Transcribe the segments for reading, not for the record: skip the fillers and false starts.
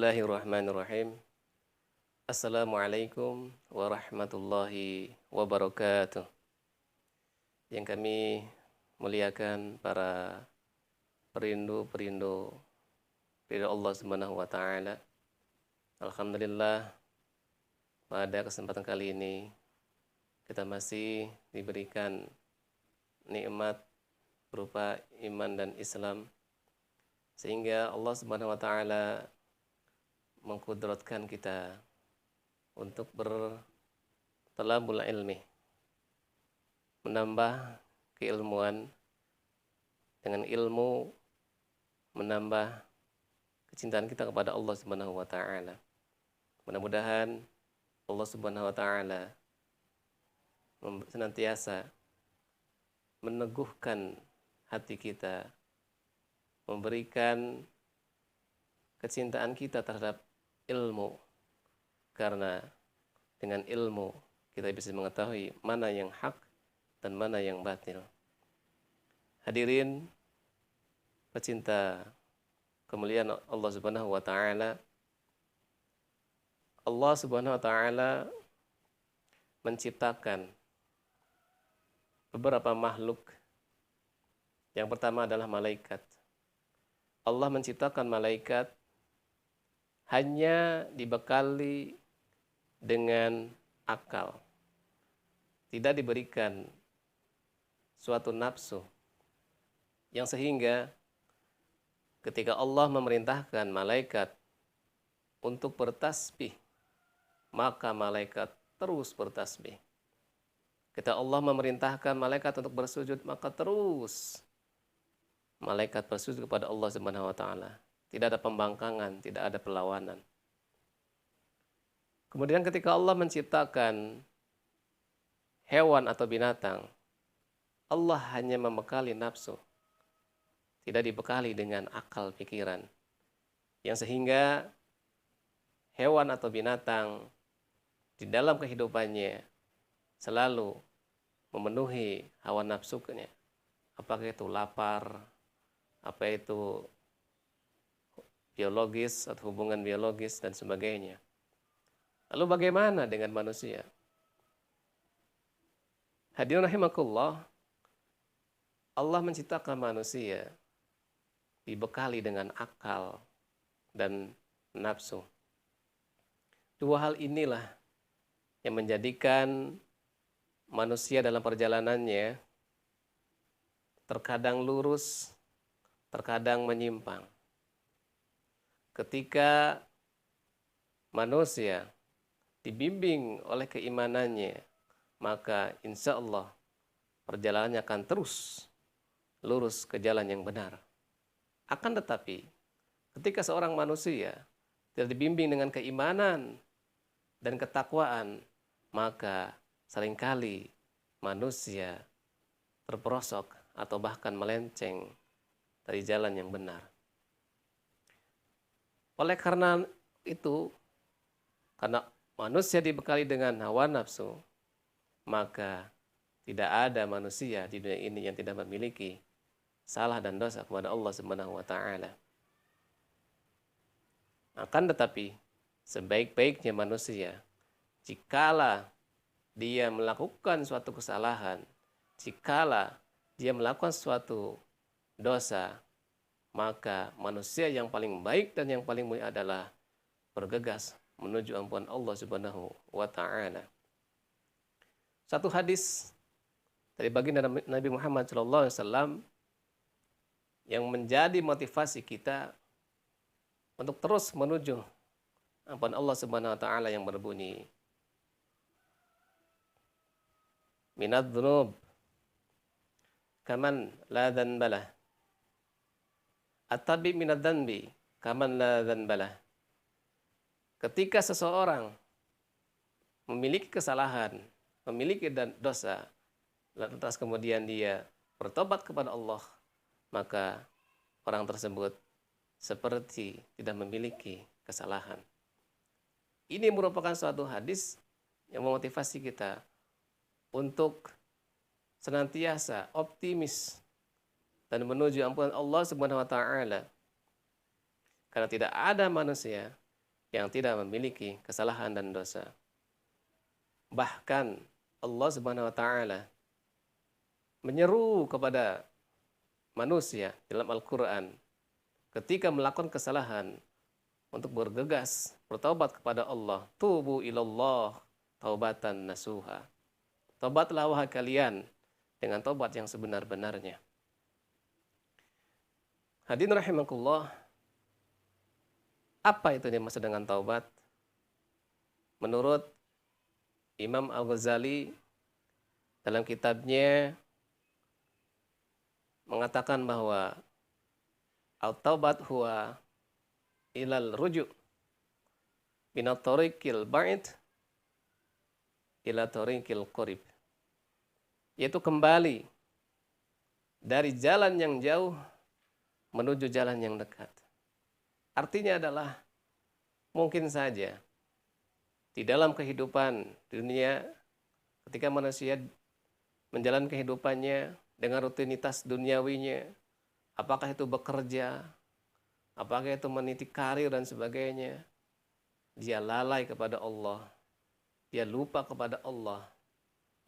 Bismillahirrahmanirrahim. Assalamualaikum warahmatullahi wabarakatuh. Yang kami muliakan para perindu Allah Subhanahu wa taala. Alhamdulillah pada kesempatan kali ini kita masih diberikan nikmat berupa iman dan Islam, sehingga Allah Subhanahu wa taala mengkudratkan kita untuk bertalabul ilmi, menambah keilmuan, dengan ilmu menambah kecintaan kita kepada Allah Subhanahu wa taala. Mudah-mudahan Allah Subhanahu wa taala senantiasa meneguhkan hati kita, memberikan kecintaan kita terhadap ilmu, karena dengan ilmu kita bisa mengetahui mana yang hak dan mana yang batil. Hadirin pecinta kemuliaan Allah Subhanahu wa taala, Allah Subhanahu wa taala menciptakan beberapa makhluk. Yang pertama adalah malaikat. Allah menciptakan malaikat hanya dibekali dengan akal. Tidak diberikan suatu nafsu, yang sehingga ketika Allah memerintahkan malaikat untuk bertasbih, maka malaikat terus bertasbih. Ketika Allah memerintahkan malaikat untuk bersujud, maka terus malaikat bersujud kepada Allah Subhanahu wa taala. Tidak ada pembangkangan, tidak ada perlawanan. Kemudian ketika Allah menciptakan hewan atau binatang, Allah hanya membekali nafsu, tidak dibekali dengan akal pikiran. Yang sehingga hewan atau binatang di dalam kehidupannya selalu memenuhi hawa nafsunya. Apakah itu lapar, apa itu biologis atau hubungan biologis dan sebagainya. Lalu bagaimana dengan manusia? Hadirin rahimakumullah, Allah menciptakan manusia dibekali dengan akal dan nafsu. Dua hal inilah yang menjadikan manusia dalam perjalanannya terkadang lurus, terkadang menyimpang. Ketika manusia dibimbing oleh keimanannya, maka insya Allah perjalanannya akan terus lurus ke jalan yang benar. Akan tetapi, ketika seorang manusia tidak dibimbing dengan keimanan dan ketakwaan, maka seringkali manusia terperosok atau bahkan melenceng dari jalan yang benar. Oleh karena itu, karena manusia dibekali dengan hawa nafsu, maka tidak ada manusia di dunia ini yang tidak memiliki salah dan dosa kepada Allah Subhanahu wa taala. Akan tetapi, sebaik-baiknya manusia, jikalau dia melakukan suatu kesalahan, jikalau dia melakukan suatu dosa, maka manusia yang paling baik dan yang paling mulia adalah bergegas menuju ampunan Allah Subhanahu wa taala. Satu hadis dari baginda Nabi Muhammad SAW yang menjadi motivasi kita untuk terus menuju ampunan Allah Subhanahu wa taala yang berbunyi, minadz dzunub kaman la dzanbalah, at-tabi minadz dzanbi kaman la dzanbalah. Ketika seseorang memiliki kesalahan, memiliki dosa, lantas kemudian dia bertobat kepada Allah, maka orang tersebut seperti tidak memiliki kesalahan. Ini merupakan suatu hadis yang memotivasi kita untuk senantiasa optimis dan menuju ampunan Allah Subhanahu wa taala. Karena tidak ada manusia yang tidak memiliki kesalahan dan dosa. Bahkan Allah Subhanahu wa taala menyeru kepada manusia dalam Al-Qur'an ketika melakukan kesalahan untuk bergegas bertaubat kepada Allah. Tubu ilallah taubatan nasuha. Taubatlah wahai kalian dengan taubat yang sebenar-benarnya. Hadirin rahimakumullah, apa itu yang dimaksud dengan taubat? Menurut Imam Al-Ghazali dalam kitabnya mengatakan bahwa at-taubat huwa ilal ruju' minat tariqil ba'id ila tariqil qarib, yaitu kembali dari jalan yang jauh menuju jalan yang dekat. Artinya adalah mungkin saja di dalam kehidupan dunia ketika manusia menjalani kehidupannya dengan rutinitas duniawinya, apakah itu bekerja, apakah itu meniti karir dan sebagainya, dia lalai kepada Allah, dia lupa kepada Allah,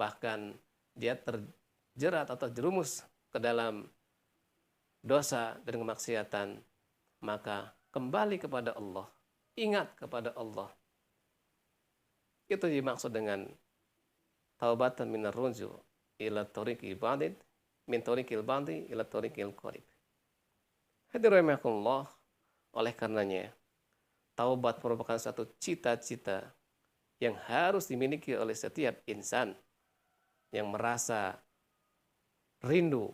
bahkan dia terjerat atau jerumus ke dalam dosa dan kemaksiatan, maka kembali kepada Allah, ingat kepada Allah. Itu dimaksud dengan taubatan minar ruju ila tariqil ba'id min tariqil ba'di ila tariqil qarib. Hadirin rahimakumullah, oleh karenanya taubat merupakan satu cita-cita yang harus dimiliki oleh setiap insan yang merasa rindu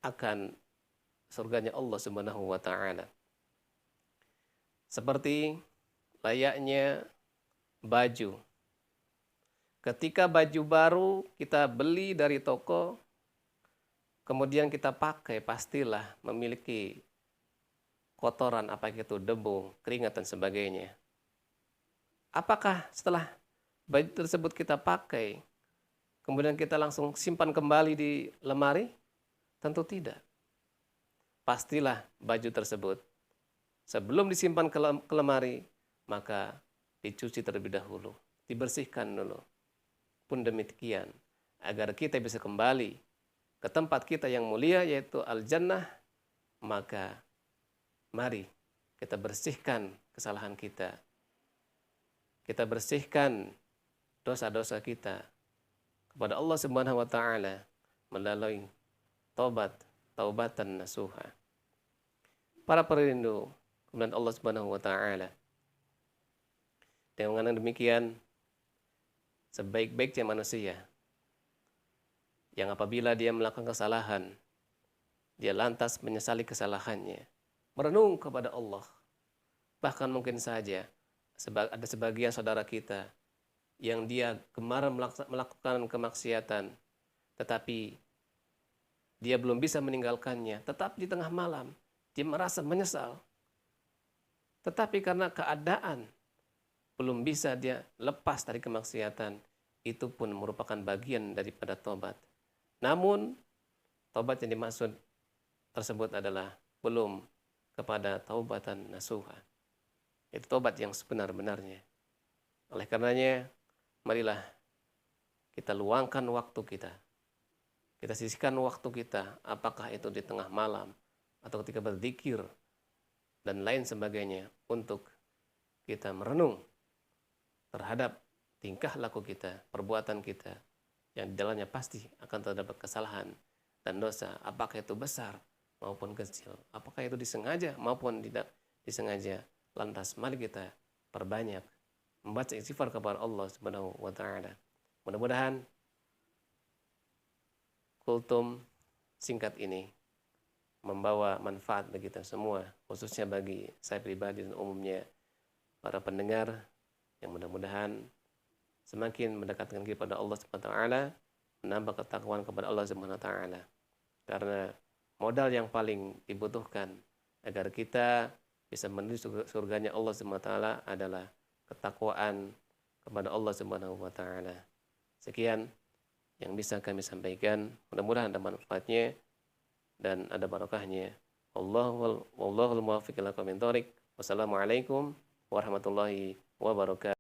akan surganya Allah Subhanahu wa taala. Seperti layaknya baju. Ketika baju baru kita beli dari toko, kemudian kita pakai, pastilah memiliki kotoran, apa itu debu, keringat dan sebagainya. Apakah setelah baju tersebut kita pakai, kemudian kita langsung simpan kembali di lemari? Tentu tidak. Pastilah baju tersebut sebelum disimpan ke lemari, maka dicuci terlebih dahulu, dibersihkan dulu. Pun demikian, agar kita bisa kembali ke tempat kita yang mulia, yaitu Al-Jannah, maka mari kita bersihkan kesalahan kita. Kita bersihkan dosa-dosa kita kepada Allah Subhanahu wa taala melalui taubatan nasuha. Para perindu kemudian Allah Subhanahu wa taala, dengan demikian sebaik-baiknya manusia yang apabila dia melakukan kesalahan, dia lantas menyesali kesalahannya, merenung kepada Allah. Bahkan mungkin saja ada sebagian saudara kita yang dia kemarin melakukan kemaksiatan, tetapi dia belum bisa meninggalkannya, tetap di tengah malam dia merasa menyesal. Tetapi karena keadaan belum bisa dia lepas dari kemaksiatan, itu pun merupakan bagian daripada tobat. Namun tobat yang dimaksud tersebut adalah belum kepada taubatan nasuha. Itu tobat yang sebenar-benarnya. Oleh karenanya, marilah kita luangkan waktu kita. Kita sisihkan waktu kita, apakah itu di tengah malam, atau ketika berzikir, dan lain sebagainya, untuk kita merenung terhadap tingkah laku kita, perbuatan kita, yang di dalamnya pasti akan terdapat kesalahan dan dosa, apakah itu besar maupun kecil, apakah itu disengaja maupun tidak disengaja. Lantas mari kita perbanyak membaca istighfar kepada Allah Subhanahu wa taala. Mudah-mudahan kultum singkat ini membawa manfaat bagi kita semua, khususnya bagi saya pribadi dan umumnya para pendengar, yang mudah-mudahan semakin mendekatkan kita kepada Allah Subhanahu wa taala, menambah ketakwaan kepada Allah Subhanahu wa taala. Karena modal yang paling dibutuhkan agar kita bisa menuju surganya Allah Subhanahu wa taala adalah ketakwaan kepada Allah Subhanahu wa taala. Sekian yang bisa kami sampaikan, mudah-mudahan ada manfaatnya dan ada barokahnya. Wallahul muwaffiq ila aqwamit thoriq. Wassalamualaikum warahmatullahi wabarakatuh.